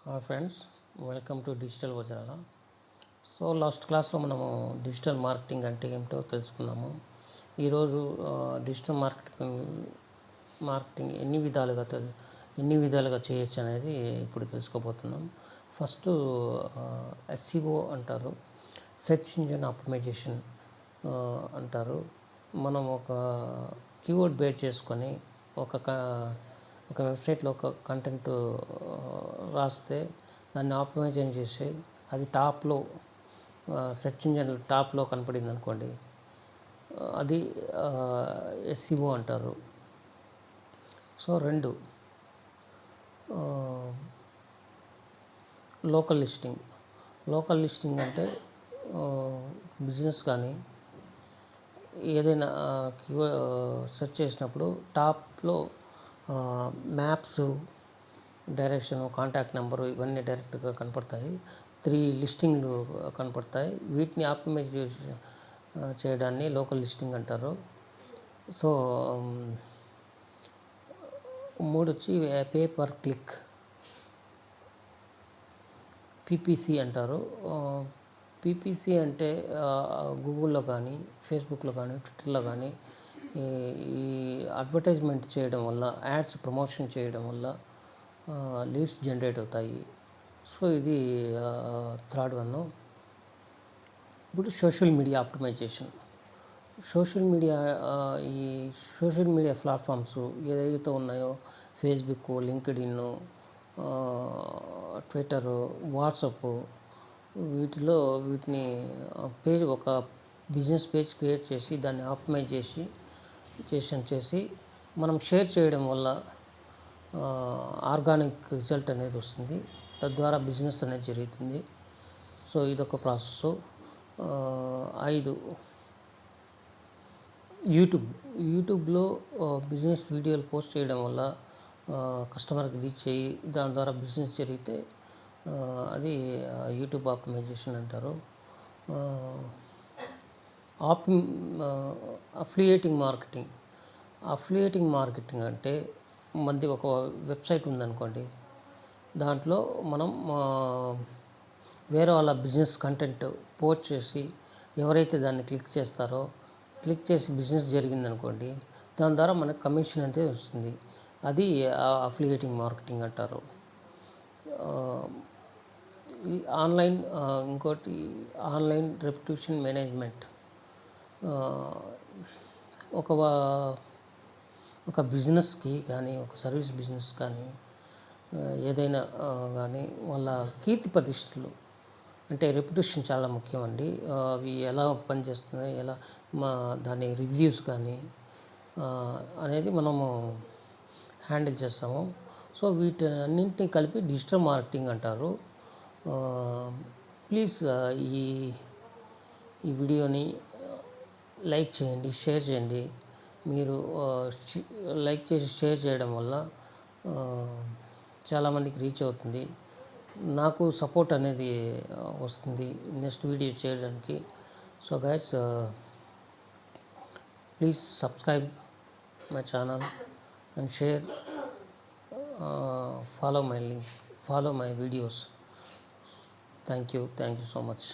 Hi friends, welcome to digital Vajarala. So last క్లాస్లో మనము digital marketing అంటే ఏమిటో తెలుసుకున్నాము. ఈరోజు డిజిటల్ మార్కెటింగ్ ఎన్ని విధాలుగా చేయొచ్చు అనేది ఇప్పుడు తెలుసుకోబోతున్నాం. ఫస్ట్ ఎస్ఈఓ అంటారు, సెర్చ్ ఇంజిన్ ఆప్టిమైజేషన్ అంటారు. మనం ఒక కీవర్డ్ బేస్ చేసుకొని ఒక వెబ్సైట్లో ఒక కంటెంట్ రాస్తే దాన్ని ఆప్టిమైజేషన్ చేసి అది టాప్లో సెర్చ్ ఇంజిన్ టాప్లో కనపడింది అనుకోండి, అది ఎస్ఈఓ అంటారు. సో లోకల్ లిస్టింగ్ అంటే బిజినెస్ కానీ ఏదైనా సెర్చ్ చేసినప్పుడు టాప్లో మ్యాప్స్, డైరెక్షన్, కాంటాక్ట్ నెంబరు ఇవన్నీ డైరెక్ట్గా కనపడతాయి. 3 లిస్టింగ్లు కనపడతాయి. వీటిని ఆప్టిమైజ్ చేయడాన్ని లోకల్ లిస్టింగ్ అంటారు. సో 3 వచ్చి పే పర్ క్లిక్, పీపీసీ అంటారు. పీపీసీ అంటే గూగుల్లో కానీ, ఫేస్బుక్లో కానీ, ట్విట్టర్లో కానీ ఈ అడ్వర్టైజ్మెంట్ చేయడం వల్ల, యాడ్స్ ప్రమోషన్ చేయడం వల్ల లీడ్స్ జనరేట్ అవుతాయి. సో ఇది థర్డ్ వన్. ఇప్పుడు సోషల్ మీడియా ఆప్టిమైజేషన్. ఈ సోషల్ మీడియా ప్లాట్ఫామ్స్ ఏదైతే ఉన్నాయో, ఫేస్బుక్, లింక్డ్ఇన్, ట్విట్టర్, వాట్సాప్, వీటిని ఒక బిజినెస్ పేజ్ క్రియేట్ చేసి దాన్ని ఆప్టిమైజ్ చేసి మనం షేర్ చేయడం వల్ల ఆర్గానిక్ రిజల్ట్ అనేది వస్తుంది. తద్వారా బిజినెస్ అనేది జరుగుతుంది. సో ఇదొక ప్రాసెస్. 5 యూట్యూబ్లో బిజినెస్ వీడియోలు పోస్ట్ చేయడం వల్ల కస్టమర్కి రీచ్ అయ్యి దాని ద్వారా బిజినెస్ జరిగితే అది యూట్యూబ్ ఆప్టిమైజేషన్ అంటారు. అఫిలియేటింగ్ మార్కెటింగ్ అంటే మనది ఒక వెబ్సైట్ ఉందనుకోండి, దాంట్లో మనం వేరే వాళ్ళ బిజినెస్ కంటెంట్ పోస్ట్ చేసి ఎవరైతే దాన్ని క్లిక్ చేసి బిజినెస్ జరిగిందనుకోండి, దాని ద్వారా మనకు కమిషన్ అయితే వస్తుంది. అది అఫిలియేటింగ్ మార్కెటింగ్ అంటారు. ఇంకోటి ఆన్లైన్ రెప్యుటేషన్ మేనేజ్మెంట్. ఒక బిజినెస్కి కానీ, ఒక సర్వీస్ బిజినెస్ కానీ, ఏదైనా కానీ వాళ్ళ కీర్తి ప్రతిష్టలు అంటే రెప్యుటేషన్ చాలా ముఖ్యం అండి. అవి ఎలా పనిచేస్తున్నాయి, దాని రివ్యూస్ కానీ అనేది మనము హ్యాండిల్ చేస్తాము. సో వీటన్నింటినీ కలిపి డిజిటల్ మార్కెటింగ్ అంటారు. ప్లీజ్ ఈ వీడియోని లైక్ చేయండి, షేర్ చేయండి. మీరు లైక్ చేసి షేర్ చేయడం వల్ల చాలామందికి రీచ్ అవుతుంది. నాకు సపోర్ట్ అనేది వస్తుంది నెక్స్ట్ వీడియో చేయడానికి. So guys, please subscribe my channel and share, follow my videos. Thank you so much.